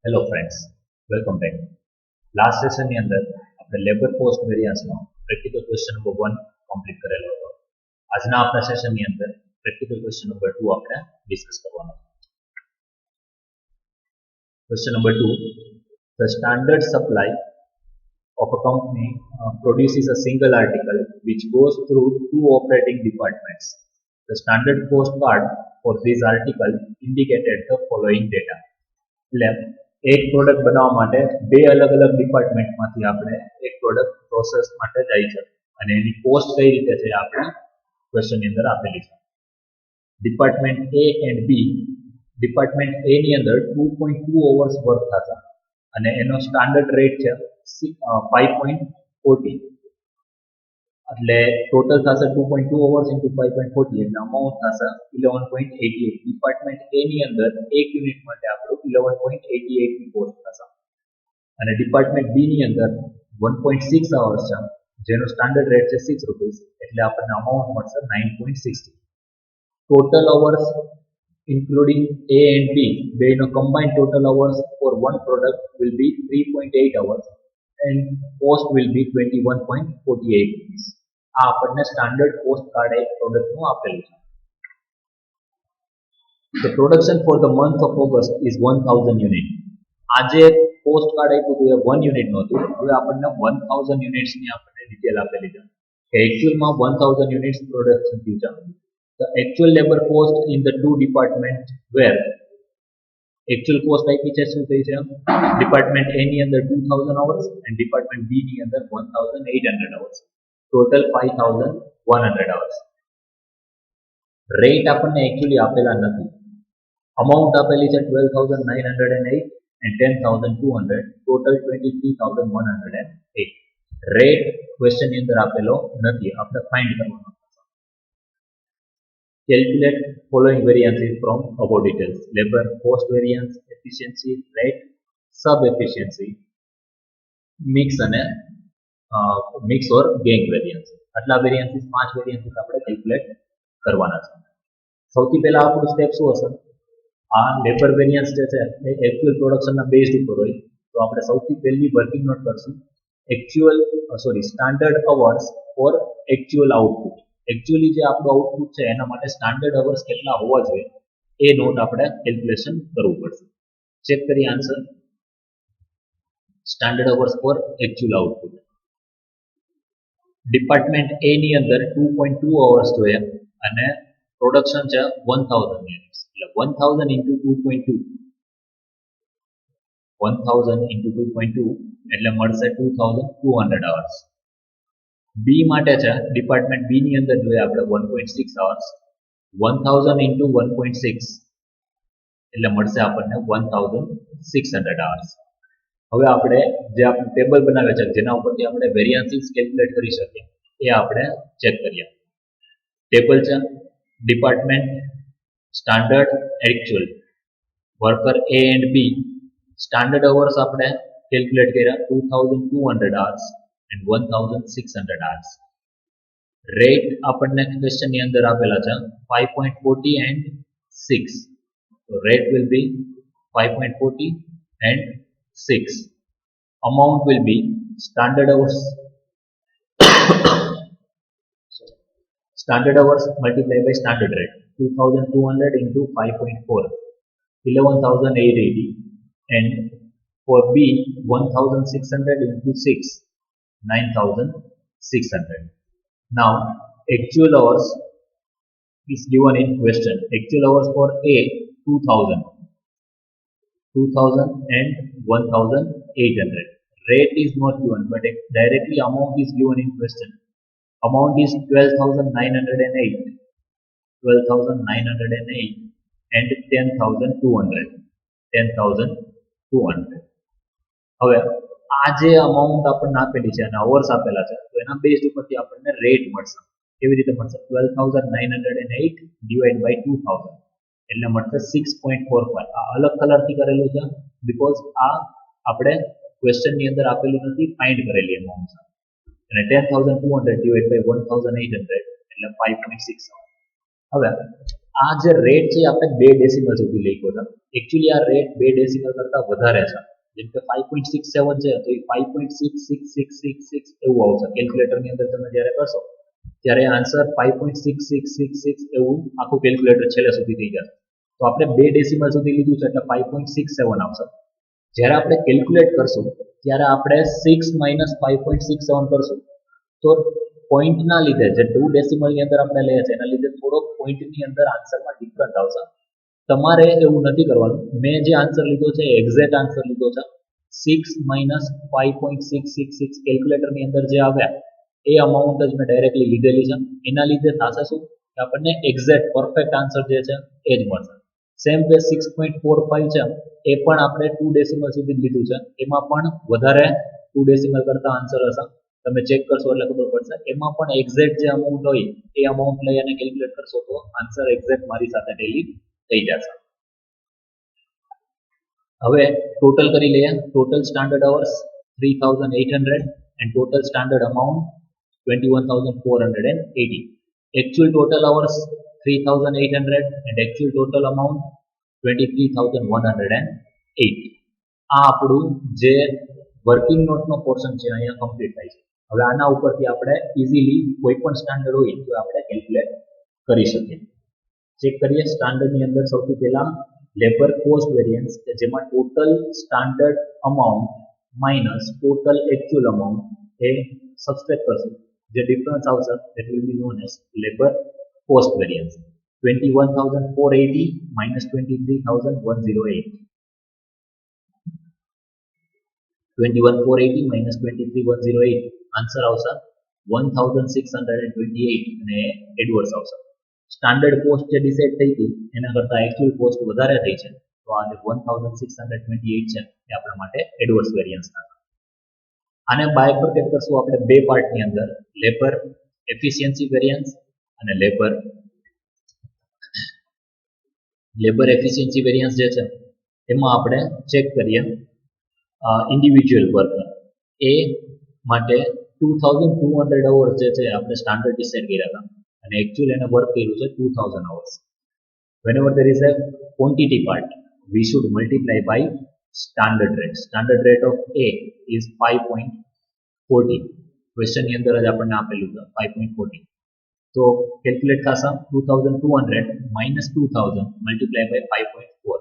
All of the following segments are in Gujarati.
Hello friends, welcome back. Last સેશનની અંદર આપણે લેબર કોસ્ટ વેરિયન્સનો પ્રેક્ટિકલ ક્વેશ્ચન નંબર 1 કમ્પ્લીટ કરેલો હતો. આજના આપણા સેશનની અંદર પ્રેક્ટિકલ ક્વેશ્ચન નંબર 2 આપણે ડિસ્કસ કરવાનો છે. Question number 2, the standard supply of a company produces a single article which goes through two operating departments. The standard cost card for this article indicated the following data. એટલે એક પ્રોડક્ટ બનાવવા માટે બે અલગ અલગ ડિપાર્ટમેન્ટમાંથી આપણે એક પ્રોડક્ટ પ્રોસેસ માટે જાય છે અને એની કોસ્ટ કઈ રીતે છે આપણે ક્વેશ્ચનની અંદર આપેલી છે. Department A and B, department A ની અંદર 2.2 અવર્સ વર્ક થશે અને એનો સ્ટાન્ડર્ડ રેટ છે 5.40, એટલે ટોટલ થશે 2.2 અવર્સ ઇન્ટુ 5.40 એટલે અમાઉન્ટ થશે 11.88. ડિપાર્ટમેન્ટ એ ની અંદર એક યુનિટ માટે આપણું 11.88 ની કોસ્ટ થશે અને ડિપાર્ટમેન્ટ બી ની અંદર 1.6 અવર્સ છે જેનો સ્ટાન્ડર્ડ રેટ છે 6 રૂપીસ એટલે આપણને અમાઉન્ટ મળશે 9.60. Total hours including A and B, બેનો combined total hours for one product will be 3.8 hours and cost will be 21.48 rupees. આ આપણને સ્ટાન્ડર્ડ કોસ્ટ કાર્ડ એક પ્રોડક્ટનું આપેલું છે. The production for the month of August is 1000 unit. આજે કોસ્ટ કાર્ડ આપ્યું હતું એ 1 યુનિટ નહોતું, હવે આપણને 1000 યુનિટ્સની આપણને ડિટેલ આપેલી છે કે એક્ચ્યુઅલમાં 1000 યુનિટ્સ પ્રોડક્શન થયું છે. The actual labor cost in the two departments were actual cost આપી છે શું થઈ છે ડિપાર્ટમેન્ટ એ ની અંદર 2000 hours and ડિપાર્ટમેન્ટ બી ની અંદર 1800 hours, ટોટલ 5100 hours. રેટ આપણને એક્ચ્યુઅલી આપેલા નથી. અમાઉન્ટ આપેલી છે 12908 and 10200, ટોટલ 23108. રેટ ક્વેશ્ચન ની અંદર આપેલો નથી, આપણે ફાઇન્ડ કરવાનો. Calculate following variances from above details: labor cost variance, efficiency, rate, sub efficiency, mix અને mix or gain variance. આટલા વેરિયન્સીસ 5 વેરિયન્સીસ આપણે કેલ્ક્યુલેટ કરવાના છે. સૌથી પહેલા આપણું સ્ટેપ શું હશે? આ લેબર વેરિયન્સ જે છે એ એક્ચ્યુઅલ પ્રોડક્શનના બેઝ ઉપર હોય તો આપણે સૌથી પહેલી વર્કિંગ નોટ કરશું standard hours for actual output. Actually જે આપણું આઉટપુટ છે એના માટે સ્ટાન્ડર્ડ અવર્સ કેટલા હોવા જોઈએ એ નોટ આપણે કેલ્ક્યુલેશન કરવું પડશે. ચેક કરીએ answer. Standard hours for actual output. Department A ની અંદર 2.2 અવર્સ જોઈએ અને પ્રોડક્શન છે 1000 યુનિટ્સ એટલે 1000 into 2.2 એટલે મળશે 2200 hours. બી માટે છે ડિપાર્ટમેન્ટ બી ની અંદર જોઈએ આપણે 1.6 અવર્સ, 1000 into 1.6 એટલે મળશે આપણને 1600 hours. હવે આપણે જે આપણું ટેબલ બનાવે છે જેના ઉપરથી આપણે વેરિયન્સીસ કેલ્ક્યુલેટ કરી શકીએ એ આપણે ચેક કરીએ. ટેબલ છે department standard actual worker A and B. Standard hours આપણે કેલ્ક્યુલેટ કર્યા 2200 hours and 1600 hours. રેટ આપણને ક્વેશ્ચન ની અંદર આપેલા છે 5.40 and 6. So rate will be 5.40 and 6. Amount will be standard hours multiplied by standard rate, 2200 into 5.4, 11880, and for B 1600 into 6, 9600. Now actual hours is given in question. Actual hours for A 2000 and 1800. Rate is not given but directly amount is given in question. Amount is 12908 and 10200. હવે આ જે અમાઉન્ટ આપણને આપેલી છે અને અવર્સ આપેલા છે તો એના બેઝ ઉપરથી આપણને રેટ મળશે. કેવી રીતે મળશે? 12908 ડિવાઇડ બાય 2000 એટલે મળશે 6.45. આ અલગ કલરથી કરેલું છે બીકોઝ આ આપણે ક્વેશ્ચન ની અંદર આપેલું નથી, ફાઇન્ડ કરેલી અમાઉન્ટ છે. અને 10200 ડિવાઇડ બાય 1800 એટલે 5.6. હવે આ જે રેટ છે આપણે 2 ડેસિમલ સુધી લખ્યો છે. એકચ્યુઅલી આ રેટ 2 ડેસિમલ કરતા વધારે છે. જેમ કે 5.67 છે તો એ 5.66666 એવું આવશે. કેલ્ક્યુલેટરની અંદર તમે જ્યારે કરશો ત્યારે આન્સર 5.6666 એવું આખું કેલ્ક્યુલેટર છેલ્લે સુધી થઈ જશે. તો આપણે 2 ડેસિમલ સુધી લીધું છે એટલે 5.67 આવશે. જ્યારે આપણે કેલ્ક્યુલેટ કરશું ત્યારે આપણે 6 માઇનસ 5.67 કરશું તો પોઈન્ટના લીધે જે 2 ડેસિમલની અંદર આપણે લઈએ છીએ એના લીધે થોડો પોઈન્ટની અંદર આન્સરમાં ડિફરન્સ આવશે. તમારે એવું નથી કરવાનું. મેં જે આન્સર લીધો છે એક્ઝેક્ટ આન્સર લીધો છે. 6 માઇનસ 5.666 કેલ્ક્યુલેટરની અંદર જે આવ્યા એ અમાઉન્ટ જ મેં ડાયરેક્ટલી લીધેલી છે. એના લીધે થશે શું કે આપણને એક્ઝેક્ટ પરફેક્ટ આન્સર જે છે એ જ મળશે. સેમ વે 6.45 છે એ પણ આપણે 2 ડેસિમલ સુધી લીધું છે. એમાં પણ વધારે 2 ડેસિમલ કરતા આન્સર હશે. તમે ચેક કરશો એટલે ખબર પડશે. એમાં પણ એક્ઝેક્ટ જે અમાઉન્ટ હોય એ અમાઉન્ટ લઈ અને કેલ્ક્યુલેટ કરશો તો આન્સર એક્ઝેક્ટ મારી સાથે ટેલી થઈ જશે. હવે ટોટલ કરી લઈએ. Total standard hours 3800 and total standard amount 21,480. Actual total hours 3,800 and actual total amount 23,108. આ આપણું જે વર્કિંગ નોટનો પોર્શન છે અહીંયા કમ્પ્લીટ થાય છે. હવે આના ઉપરથી આપણે ઇઝીલી કોઈ પણ સ્ટાન્ડર્ડ હોય તો આપણે કેલ્ક્યુલેટ કરી શકીએ. ચેક કરીએ. સ્ટાન્ડર્ડની અંદર સૌથી પહેલા લેબર કોસ્ટ વેરિયન્સ કે જેમાં total standard amount minus total actual amount એ સબસ્ટ્રેક્ટ કરશું. જે ડિફરન્સ આવશે that will be known as labor cost variance. 21,480 minus 23,108. 21,480 minus 23,108 answer આવશે 1,628 અને એડવર્સ આવશે. સ્ટાન્ડર્ડ કોસ્ટ જે ડિસાઇડ થઈ હતી એના કરતાં એકચ્યુઅલ કોસ્ટ વધારે થઈ છે તો આ જે 1,628 છે એ આપણા માટે એડવર્સ વેરિયન્સ થશે. આને બાયફર્કેટ કરશું આપણે બે પાર્ટની અંદર, લેબર એફિશિયન્સી વેરિયન્સ અને લેબર એફિશિયન્સી વેરિયન્સ જે છે એમાં આપણે ચેક કરીએ ઇન્ડિવિજ્યુઅલ વર્કર એ માટે 2,200 અવર્સ જે છે આપણે સ્ટાન્ડર્ડ ડિસાઇડ કર્યા હતા અને એકચ્યુઅલી એને વર્ક કર્યું છે 2,000 hours. whenever there is a quantity part we should multiply by standard rate. Standard rate of A is 5.40. Question ની અંદર જ આપણને આપેલું છે 5.40. તો કેલ્ક્યુલેટ થશે 2,200 minus 2,000 multiply by 5.4.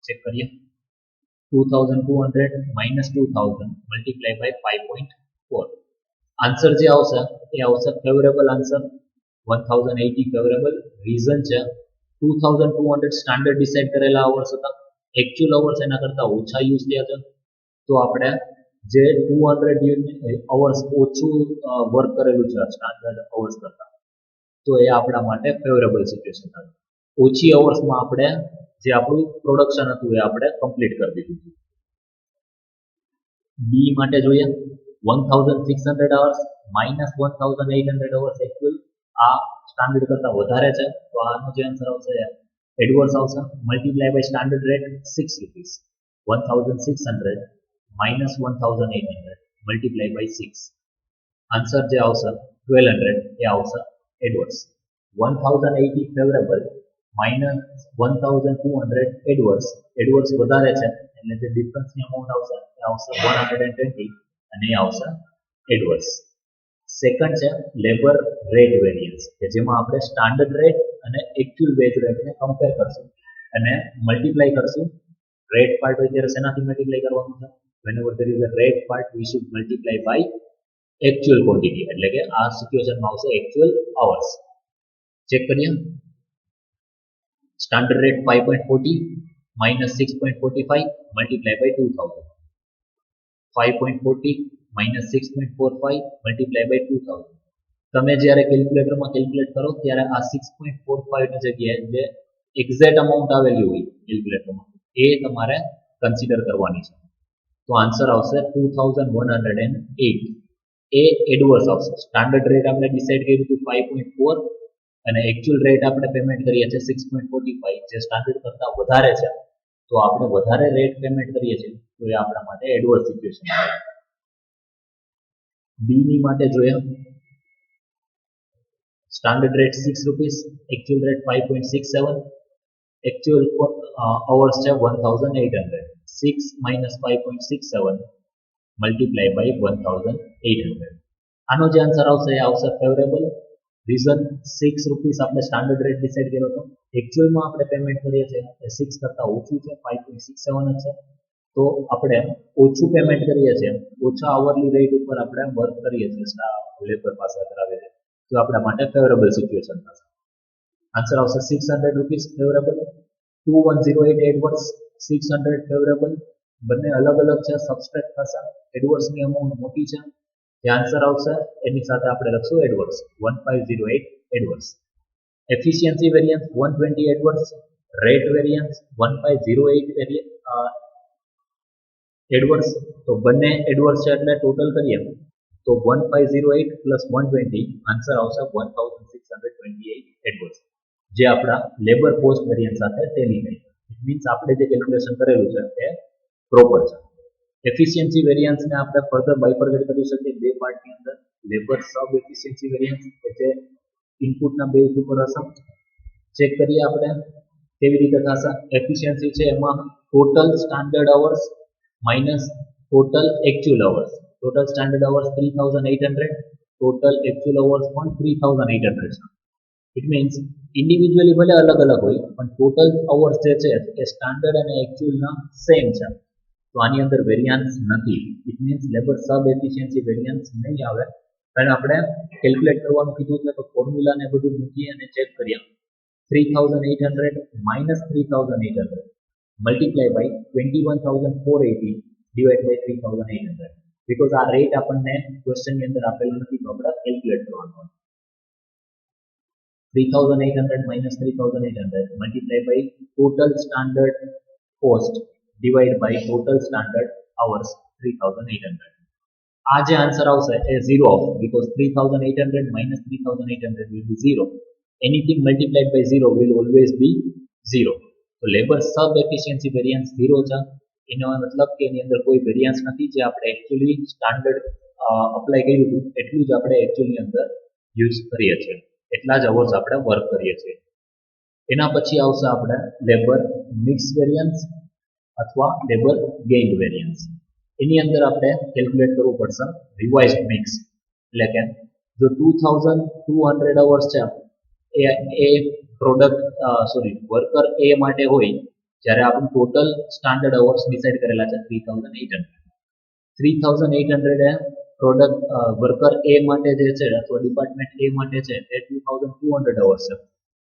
ચેક કરીએ. 2,200 minus 2,000 multiply by 5.4. આન્સર જે આવશે એ આવશે ફેવરેબલ આન્સર 1,080 ફેવરેબલ. રીઝન છે 2,200 સ્ટાન્ડર્ડ ડિસાઇડ કરેલા અવર્સ હતા, એકચ્યુઅલ અવર્સ એના કરતાં ઓછા યુઝ થયા છે. તો આપણે જે 200 અવર્સ ઓછું વર્ક કરેલું છે સ્ટાન્ડર્ડ અવર્સ કરતાં તો એ આપણા માટે ફેવરેબલ સિચ્યુએશન હતી. ઓછી અવર્સમાં આપણે જે આપણું પ્રોડક્શન હતું એ આપણે કમ્પ્લીટ કરી દીધું હતું. બી માટે જોઈએ 1,600 અવર્સ માઇનસ 1,800 અવર્સ એકચ્યુઅલ આ સ્ટાન્ડર્ડ કરતાં વધારે છે તો આનો જે આન્સર આવશે એડવર્સ આવશે. Multiply by standard rate 6 rupees. 1,600 minus 1,800 multiply by 6 answer જે આવશે 1,200 એ આવશે adverse. 1,080 favourable minus 1,200 adverse. Adverse વધારે છે એટલે જે ડિફરન્સની અમાઉન્ટ આવશે એ આવશે 120 અને એ આવશે એડવર્સ. સેકન્ડ છે લેબર રેટ વેરિયન્સ કે જેમાં આપણે સ્ટાન્ડર્ડ રેટ અને એકચ્યુઅલ વેજ રેટને કમ્પેર કરશું અને મલ્ટીપ્લાય કરશું. રેટ પાર્ટ હોય ત્યારે શેનાથી મલ્ટીપ્લાય કરવાનું છે? whenever there is a rate part we should multiply by actual quantity એટલે કે આ સિચ્યુએશનમાં આવશે actual hours. ચેક કરીએ. Standard rate 5.40 minus 6.45 multiply by 2,000. 5.40 minus 6.45 multiply by 2,000. તમે જ્યારે કેલ્ક્યુલેટરમાં કેલ્ક્યુલેટ કરો ત્યારે આ 6.45 ની જગ્યાએ જે એક્ઝેક્ટ અમાઉન્ટ આવેલી હોય કેલ્ક્યુલેટરમાં એ તમારે કન્સિડર કરવાની છે. તો આન્સર આવશે 2,108. એ એડવર્સ આવશે. સ્ટાન્ડર્ડ રેટ આપણે ડિસાઇડ કર્યું હતું 5.4 અને એકચ્યુઅલ રેટ આપણે પેમેન્ટ કરીએ છીએ 6.45 જે સ્ટાન્ડર્ડ કરતાં વધારે છે તો આપણે વધારે રેટ પેમેન્ટ કરીએ છીએ તો એ આપણા માટે એડવર્સ સિચ્યુએશન છે. બી ની માટે જોઈએ Standard rate 6 rupees, actual rate 5.67, actual hours છે 1800. 6 minus 5.67 multiply by 1800. આનો જે આન્સર આવશે એ આવશે ફેવરેબલ. રીઝન 6 રૂપીસ આપણે સ્ટાન્ડર્ડ રેટ ડિસાઇડ કર્યો હતો. એકચ્યુઅલમાં આપણે પેમેન્ટ કરીએ છીએ એ 6 કરતાં ઓછું છે, 5.67 જ છે. તો આપણે ઓછું પેમેન્ટ કરીએ છીએ, ઓછા આવરલી રેટ ઉપર આપણે વર્ક કરીએ છીએ, લેબર પાસે કરાવીએ છીએ, તો આપણા માટે ફેવરેબલ સિચ્યુએશન થશે. આન્સર આવશે 600 રૂપીસ ફેવરેબલ. 2108 adverse 600 favourable. બંને અલગ અલગ છે, સબસ્ટ્રેક્ટ થશે. એડવર્સની અમાઉન્ટ મોટી છે, જે આન્સર આવશે એની સાથે આપણે લખશું adverse 1508 adverse. Efficiency variance 120 adverse. Rate variance 1508 adverse. તો બંને એડવર્સ છે એટલે ટોટલ કરીએ તો 1508 પ્લસ 120 આન્સર આવશે 1628 એડવર્સ, જે આપણા લેબર કોસ્ટ વેરિયન્સ સાથે ટેલી થાય. ઇટ મીન્સ આપણે જે કેલ્ક્યુલેશન કરેલું છે તે પ્રોપર છે. એફિશિયન્સી વેરિયન્સને આપણે ફર્ધર બાયફર્કેટ કરી શકીએ બે પાર્ટની અંદર. લેબર સબ એફિશિયન્સી વેરિયન્સ કે જે ઇનપુટના બેઝ ઉપર હશે. ચેક કરીએ આપણે કેવી રીતે થશે. એફિશિયન્સી છે એમાં total standard hours minus total actual hours. Total standard hours 3800, total actual hours પણ 3800 છે. ઇટ મીન્સ ઇન્ડિવિજ્યુઅલી ભલે અલગ અલગ હોય પણ ટોટલ અવર્સ જે છે એ સ્ટાન્ડર્ડ અને એકચ્યુઅલના સેમ છે. તો આની અંદર વેરિયન્સ નથી. It means labour sub efficiency variance નહીં આવે. કારણ આપણે કેલ્ક્યુલેટ કરવાનું કીધું છે તો ફોર્મ્યુલાને બધું મૂકીએ અને ચેક કરીએ. 3800 minus 3800 multiply by 21480 divided by 3800. Because આ રેટ આપણને ક્વેશ્ચનની અંદર આપેલો નથી તો આપણે કેલ્ક્યુલેટ કરવાનું. 3800 minus 3800 multiply by total standard cost divided by total standard hours 3800. આ જે આન્સર આવશે એ 0 આવશે because 3800 minus 3800 will be 0. Anything multiplied by 0 will always be 0. તો લેબર સબ એફિશિયન્સી વેરિયન્સ 0 છે. એનો મતલબ કે એની અંદર કોઈ વેરિયન્સ નથી. જે આપણે એકચ્યુઅલી સ્ટાન્ડર્ડ અપ્લાય કર્યું હતું એટલું જ આપણે એકચ્યુઅલી અંદર યુઝ કરીએ છીએ, એટલા જ અવર્સ આપણે વર્ક કરીએ છીએ. એના પછી આવશે આપણે લેબર મિક્સ વેરિયન્સ અથવા લેબર ગેઇન વેરિયન્સ. એની અંદર આપણે કેલ્ક્યુલેટ કરવું પડશે રિવાઇઝડ મિક્સ. એટલે કે જો 2200 અવર્સ છે એ પ્રોડક્ટ વર્કર એ માટે હોય, જ્યારે આપણે ટોટલ સ્ટાન્ડર્ડ અવર્સ ડિસાઇડ કરેલા છે 3800 એ પ્રોડક્ટ વર્કર એ માટે જે છે અથવા ડિપાર્ટમેન્ટ એ માટે છે એ 2200 અવર્સ છે.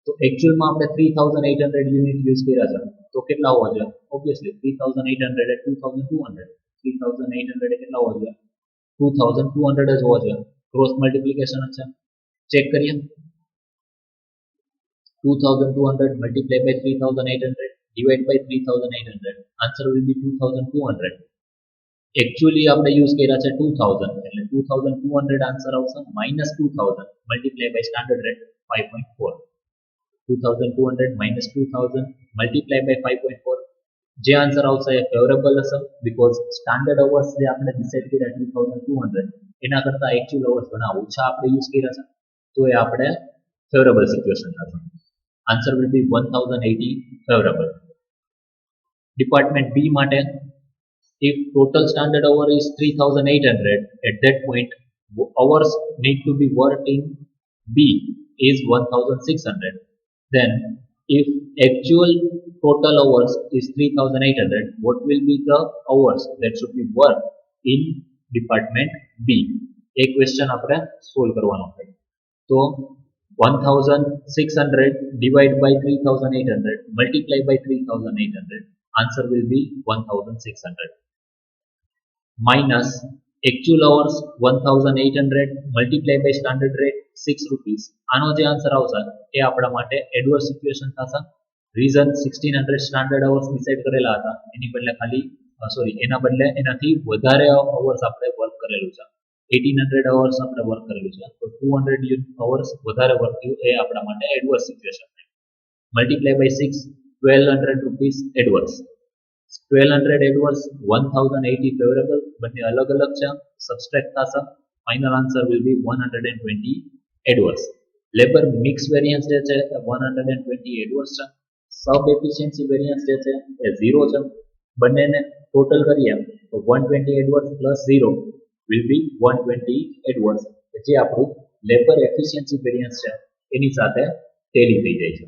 તો એકચ્યુઅલમાં આપણે 3800 યુનિટ યુઝ કર્યા છે તો કેટલા હોવા જોઈએ? ઓબ્વિયસલી 3800 એ 2200, 3800 એ કેટલા હોવા જોઈએ? 2200 જ હોવા જોઈએ. ક્રોસ મલ્ટિપ્લિકેશન જ છે. ચેક કરીએ. 2200 multiplied by 3800 divided by 3800. Answer will be 2200. Actually આપણે યુઝ કર્યા છે 2000 એટલે 2200 આન્સર આવશે minus 2000 multiplied by standard rate 5.4. 2200 minus 2000 multiplied by 5.4. જે આન્સર આવશે એ ફેવરેબલ હશે બીકોઝ સ્ટાન્ડર્ડ અવર્સ જે આપણે ડિસાઇડ કર્યા 2200 એના કરતાં એકચ્યુઅલ અવર્સ ઘણા ઓછા આપણે યુઝ કર્યા છે, તો એ આપણે ફેવરેબલ સિચ્યુએશન થશે. Answer will be 1080 favorable. Department B માટે if total standard hour is 3800, at that point hours need to be worked in B is 1600. Then if actual total hours is 3800, what will be the hours that should be worked in department B? A question આપણે સોલ્વ કરવાનો છે. તો 1600 divided by 3800 multiplied by 3800, answer will be 1600. Minus actual hours 1800 multiplied by standard rate 6 rupees. આનો જે આન્સર આવશે એ આપણા માટે એડવર્સ સિચ્યુએશન થશે. રીઝન 1600 સ્ટાન્ડર્ડ અવર્સ ડિસાઇડ કરેલા હતા, એની બદલે એના બદલે એનાથી વધારે અવર્સ આપણે વર્ક કરેલું છે. 1800 અવર્સ આપણે વર્ક કરેલું છે તો 200 અવર્સ વધારે વર્ક થયું એ આપણા માટે એડવર્સ સિચ્યુએશન થાય. Multiply by 6 1200 rupees adverse. 1200 adverse 1080 favourable. બંને અલગ અલગ છે, સબસ્ટ્રેક્ટ થશે. Final answer will be 120 adverse. Labour mix variance જે છે એ 120 એડવર્સ છે. સબ એફિશિયન્સી વેરિયન્સ જે છે એ 0 છે. બંનેને ટોટલ કરીએ તો 120 adverse plus 0 will be 120 adverse, જે આપણું લેબર એફિશિયન્સી વેરિયન્સ છે એની સાથે ટેલી થઈ જાય છે.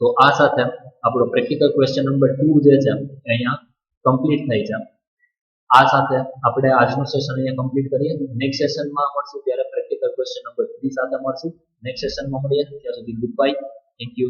તો આ સાથે આપણો પ્રેક્ટિકલ ક્વેશ્ચન નંબર 2 જે છે એ અહીંયા કમ્પ્લીટ થાય છે. આ સાથે આપણે આજનું સેશન અહીંયા કમ્પ્લીટ કરીએ. નેક્સ્ટ સેશનમાં મળશું ત્યારે પ્રેક્ટિકલ ક્વેશ્ચન નંબર 3 સાથે મળશું. નેક્સ્ટ સેશનમાં મળીએ ત્યાં સુધી ગુડ બાય. Thank you.